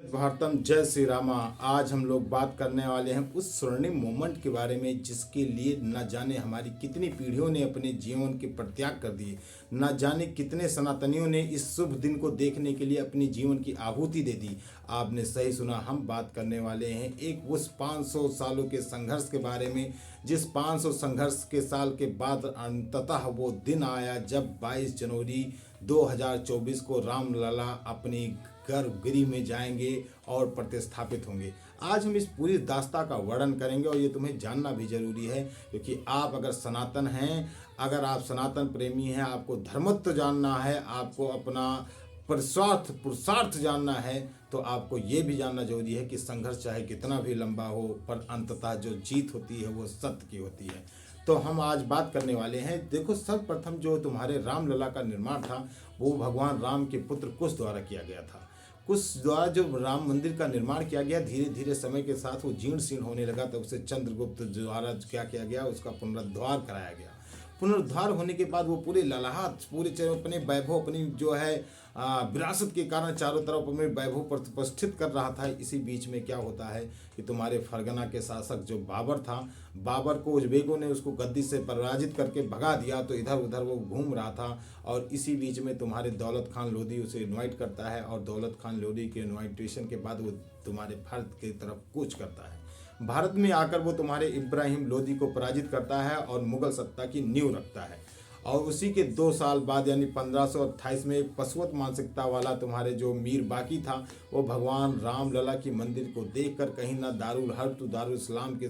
भारतम जय श्री रामा। आज हम लोग बात करने वाले हैं उस स्वर्णिम मोमेंट के बारे में जिसके लिए न जाने हमारी कितनी पीढ़ियों ने अपने जीवन के परित्याग कर दिए, न जाने कितने सनातनियों ने इस शुभ दिन को देखने के लिए अपनी जीवन की आहुति दे दी। आपने सही सुना, हम बात करने वाले हैं एक उस 500 सालों के संघर्ष के बारे में, जिस 500 संघर्ष के साल के बाद अंततः वो दिन आया जब 22 जनवरी 2024 को रामलला अपनी गर्भगृह में जाएंगे और प्रतिस्थापित होंगे। आज हम इस पूरी दास्ता का वर्णन करेंगे और ये तुम्हें जानना भी जरूरी है, क्योंकि आप अगर सनातन हैं, अगर आप सनातन प्रेमी हैं, आपको धर्मत्व जानना है, आपको अपना पुरुषार्थ जानना है, तो आपको ये भी जानना जरूरी है कि संघर्ष चाहे कितना भी लंबा हो, पर अंततः जो जीत होती है वो सत्य की होती है। तो हम आज बात करने वाले हैं। देखो, सर्वप्रथम जो तुम्हारे रामलला का निर्माण था वो भगवान राम के पुत्र कुश द्वारा किया गया था। कुश द्वारा जो राम मंदिर का निर्माण किया गया, धीरे धीरे समय के साथ वो जीर्ण शीर्ण होने लगा, तब उसे चंद्रगुप्त द्वारा क्या किया गया, उसका पुनरुद्धार कराया गया। पुनरुद्धार होने के बाद वो पूरे ललाहट, पूरे अपने वैभव, अपनी जो है विरासत के कारण चारों तरफ अपने वैभव प्रतिष्ठित कर रहा था। इसी बीच में क्या होता है कि तुम्हारे फरगना के शासक जो बाबर था, बाबर को उज्बेकों ने उसको गद्दी से पराजित करके भगा दिया, तो इधर उधर वो घूम रहा था। और इसी बीच में तुम्हारे दौलत खान लोधी उसे इन्वाइट करता है, और दौलत खान लोधी के इन्वाइटेशन के बाद वो तुम्हारे भारत की तरफ कूच करता है। भारत में आकर वो तुम्हारे इब्राहिम लोदी को पराजित करता है और मुगल सत्ता की नींव रखता है। और उसी के 2 साल बाद यानी 1528 में एक पशुवत मानसिकता वाला तुम्हारे जो मीर बाकी था, वो भगवान रामलला की मंदिर को देखकर कहीं ना दारुल हर्ब तो दारुल इस्लाम के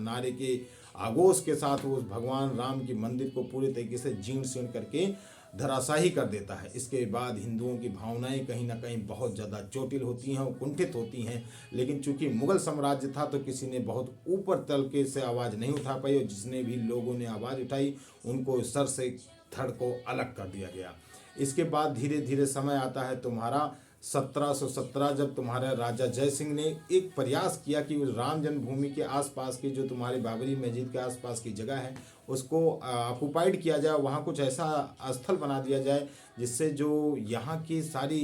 नारे के आगोश के साथ वो भगवान राम की मंदिर को पूरे तरीके से जीर्ण शीर्ण करके धराशाही कर देता है। इसके बाद हिंदुओं की भावनाएं कहीं ना कहीं बहुत ज़्यादा चोटिल होती हैं और कुंठित होती हैं। लेकिन चूंकि मुगल साम्राज्य था तो किसी ने बहुत ऊपर तलके से आवाज़ नहीं उठा पाई, और जिसने भी लोगों ने आवाज़ उठाई उनको सर से धड़ को अलग कर दिया गया। इसके बाद धीरे धीरे समय आता है तुम्हारा 1717, जब तुम्हारा राजा जय सिंह ने एक प्रयास किया कि उस राम जन्मभूमि के आसपास की जो तुम्हारी बाबरी मस्जिद के आसपास की जगह है उसको ऑक्युपाइड किया जाए, वहाँ कुछ ऐसा स्थल बना दिया जाए जिससे जो यहाँ की सारी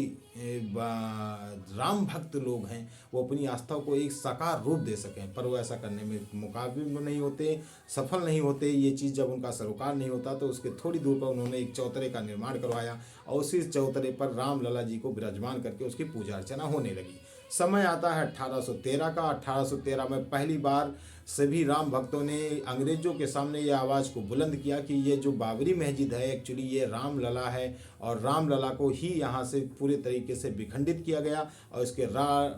राम भक्त लोग हैं वो अपनी आस्था को एक साकार रूप दे सकें। पर वो ऐसा करने में मुकाबिल नहीं होते, सफल नहीं होते। ये चीज़ जब उनका सरोकार नहीं होता तो उसके थोड़ी दूर पर उन्होंने एक चौतरे का निर्माण करवाया, और उसी चौतरे पर रामलला जी को विराजमान करके उसकी पूजा अर्चना होने लगी। समय आता है 1813 का। 1813 में पहली बार सभी राम भक्तों ने अंग्रेजों के सामने ये आवाज़ को बुलंद किया कि ये जो बाबरी मस्जिद है एक्चुअली ये रामलला है, और रामलला को ही यहाँ से पूरे तरीके से विखंडित किया गया और इसके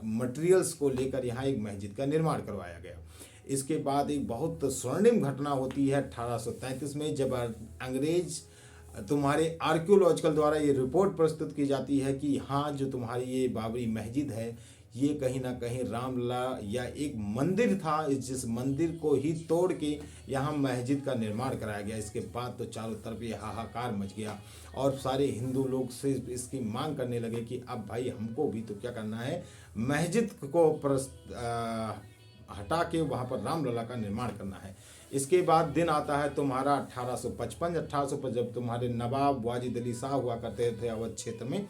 मटेरियल्स को लेकर यहाँ एक मस्जिद का निर्माण करवाया गया। इसके बाद एक बहुत स्वर्णिम घटना होती है 1833 में, जब अंग्रेज तुम्हारे आर्कियोलॉजिकल द्वारा ये रिपोर्ट प्रस्तुत की जाती है कि हाँ, जो तुम्हारी ये बाबरी मस्जिद है ये कहीं ना कहीं रामलला या एक मंदिर था, जिस मंदिर को ही तोड़ के यहाँ मस्जिद का निर्माण कराया गया। इसके बाद तो चारों तरफ ये हाहाकार मच गया और सारे हिंदू लोग से इसकी मांग करने लगे कि अब भाई हमको भी तो क्या करना है, मस्जिद को हटा के वहाँ पर रामलला का निर्माण करना है। इसके बाद दिन आता है तुम्हारा 1855 जब तुम्हारे नवाब वाजिद अली शाह हुआ करते थे अवध क्षेत्र में,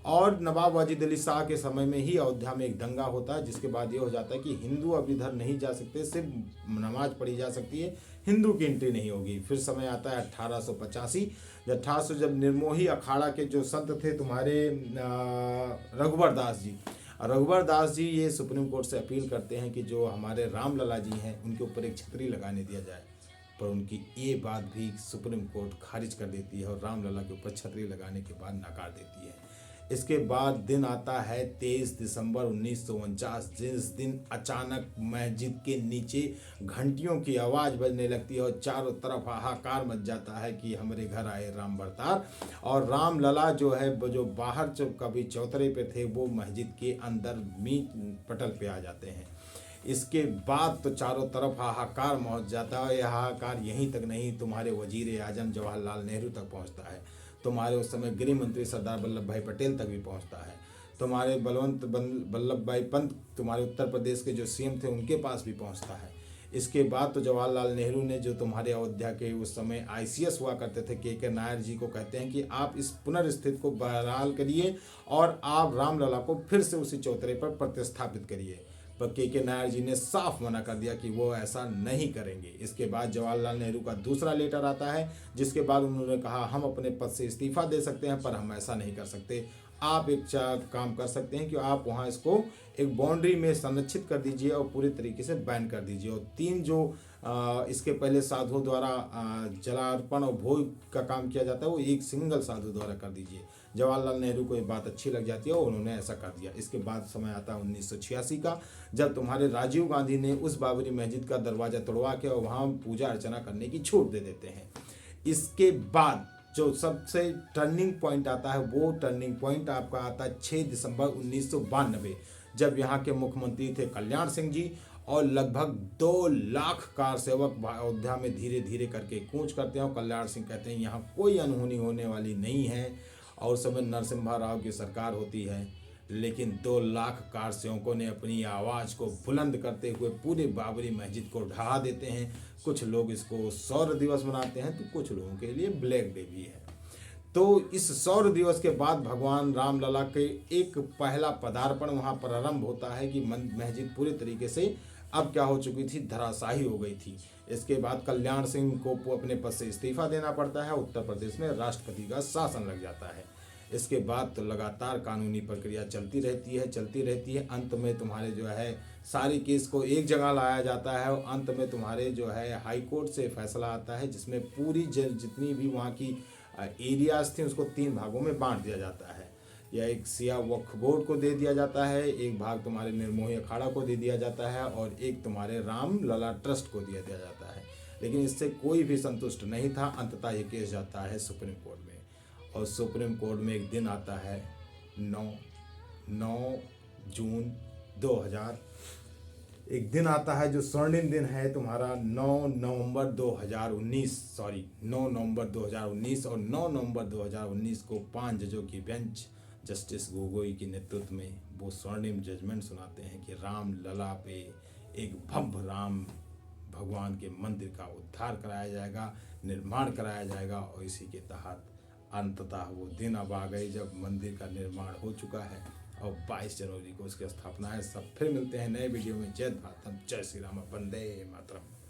और नवाब वाजिद अली शाह के समय में ही अयोध्या में एक दंगा होता है, जिसके बाद ये हो जाता है कि हिंदू अब इधर नहीं जा सकते, सिर्फ नमाज पढ़ी जा सकती है, हिंदू की एंट्री नहीं होगी। फिर समय आता है 1885, जब निर्मोही अखाड़ा के जो संत थे तुम्हारे रघुवर दास जी ये सुप्रीम कोर्ट से अपील करते हैं कि जो हमारे रामलला जी हैं उनके ऊपर एक छतरी लगाने दिया जाए, पर उनकी ये बात भी सुप्रीम कोर्ट खारिज कर देती है और रामलला के ऊपर छतरी लगाने के बाद नकार देती है। इसके बाद दिन आता है 23 दिसंबर 1949, जिस दिन अचानक मस्जिद के नीचे घंटियों की आवाज़ बजने लगती है और चारों तरफ हाहाकार मच जाता है कि हमारे घर आए राम अवतार। और रामलला जो है जो बाहर जो कभी चौतरे पे थे वो मस्जिद के अंदर मीट पटल पे आ जाते हैं। इसके बाद तो चारों तरफ हाहाकार मच जाता है। यह हाहाकार यहीं तक नहीं, तुम्हारे वजीर आजम जवाहरलाल नेहरू तक पहुंचता है, तुम्हारे उस समय गृह मंत्री सरदार वल्लभ भाई पटेल तक भी पहुंचता है, तुम्हारे बलवंत वल्लभ भाई पंत तुम्हारे उत्तर प्रदेश के जो सीएम थे उनके पास भी पहुंचता है। इसके बाद तो जवाहरलाल नेहरू ने, जो तुम्हारे अयोध्या के उस समय आईसीएस हुआ करते थे, के नायर जी को कहते हैं कि आप इस पुनर्स्थिति को बहाल करिए और आप रामलला को फिर से उसी चौतरे पर प्रतिस्थापित करिए। पर के नायर जी ने साफ मना कर दिया कि वो ऐसा नहीं करेंगे। इसके बाद जवाहरलाल नेहरू का दूसरा लेटर आता है, जिसके बाद उन्होंने कहा हम अपने पद से इस्तीफा दे सकते हैं, पर हम ऐसा नहीं कर सकते। आप एक काम कर सकते हैं कि आप वहाँ इसको एक बाउंड्री में संरक्षित कर दीजिए और पूरी तरीके से बैन कर दीजिए। और 3 जो इसके पहले साधुओं द्वारा जलार्पण और भोग का काम किया जाता है, वो एक सिंगल साधु द्वारा कर दीजिए। जवाहरलाल नेहरू को ये बात अच्छी लग जाती है और उन्होंने ऐसा कर दिया। इसके बाद समय आता है 1986 का, जब तुम्हारे राजीव गांधी ने उस बाबरी मस्जिद का दरवाज़ा तोड़वा के और वहाँ पूजा अर्चना करने की छूट दे देते हैं। इसके बाद जो सबसे टर्निंग पॉइंट आता है, वो टर्निंग पॉइंट आपका आता है 6 दिसंबर 1992, जब यहाँ के मुख्यमंत्री थे कल्याण सिंह जी, और लगभग 2 लाख कार सेवक अयोध्या में धीरे धीरे करके कूच करते हैं। और कल्याण सिंह कहते हैं यहाँ कोई अनहोनी होने वाली नहीं है, और उस समय नरसिम्हा राव की सरकार होती है। लेकिन 2 लाख कार सेवकों ने अपनी आवाज़ को बुलंद करते हुए पूरे बाबरी मस्जिद को ढहा देते हैं। कुछ लोग इसको सौर्य दिवस मनाते हैं, तो कुछ लोगों के लिए ब्लैक डे भी है। तो इस सौर्य दिवस के बाद भगवान रामलला के एक पहला पदार्पण वहाँ प्रारंभ होता है कि मस्जिद पूरी तरीके से अब क्या हो चुकी थी, धराशाही हो गई थी। इसके बाद कल्याण सिंह को अपने पद से इस्तीफा देना पड़ता है। उत्तर प्रदेश में राष्ट्रपति का शासन लग जाता है। इसके बाद तो लगातार कानूनी प्रक्रिया चलती रहती है। अंत में तुम्हारे जो है सारी केस को एक जगह लाया जाता है और अंत में तुम्हारे जो है हाई कोर्ट से फैसला आता है, जिसमें पूरी जितनी भी वहाँ की एरियाज थी उसको 3 भागों में बांट दिया जाता है। या एक सिया वक्फ बोर्ड को दे दिया जाता है, एक भाग तुम्हारे निर्मोही अखाड़ा को दे दिया जाता है, और एक तुम्हारे रामलला ट्रस्ट को दिया जाता है। लेकिन इससे कोई भी संतुष्ट नहीं था। अंततः ये केस जाता है सुप्रीम कोर्ट में, और सुप्रीम कोर्ट में एक दिन आता है 9 जून 2000, एक दिन आता है जो स्वर्णिम दिन है तुम्हारा 9 नवंबर 2019 और 9 नवंबर 2019 को 5 जजों की बेंच जस्टिस गोगोई के नेतृत्व में वो स्वर्णिम जजमेंट सुनाते हैं कि रामलला पे एक भव्य राम भगवान के मंदिर का उद्धार कराया जाएगा, निर्माण कराया जाएगा। और इसी के तहत अंततः वो दिन अब आ गए जब मंदिर का निर्माण हो चुका है और 22 जनवरी को उसकी स्थापना है। सब फिर मिलते हैं नए वीडियो में। जय भारत, जय श्री राम, वंदे मातरम।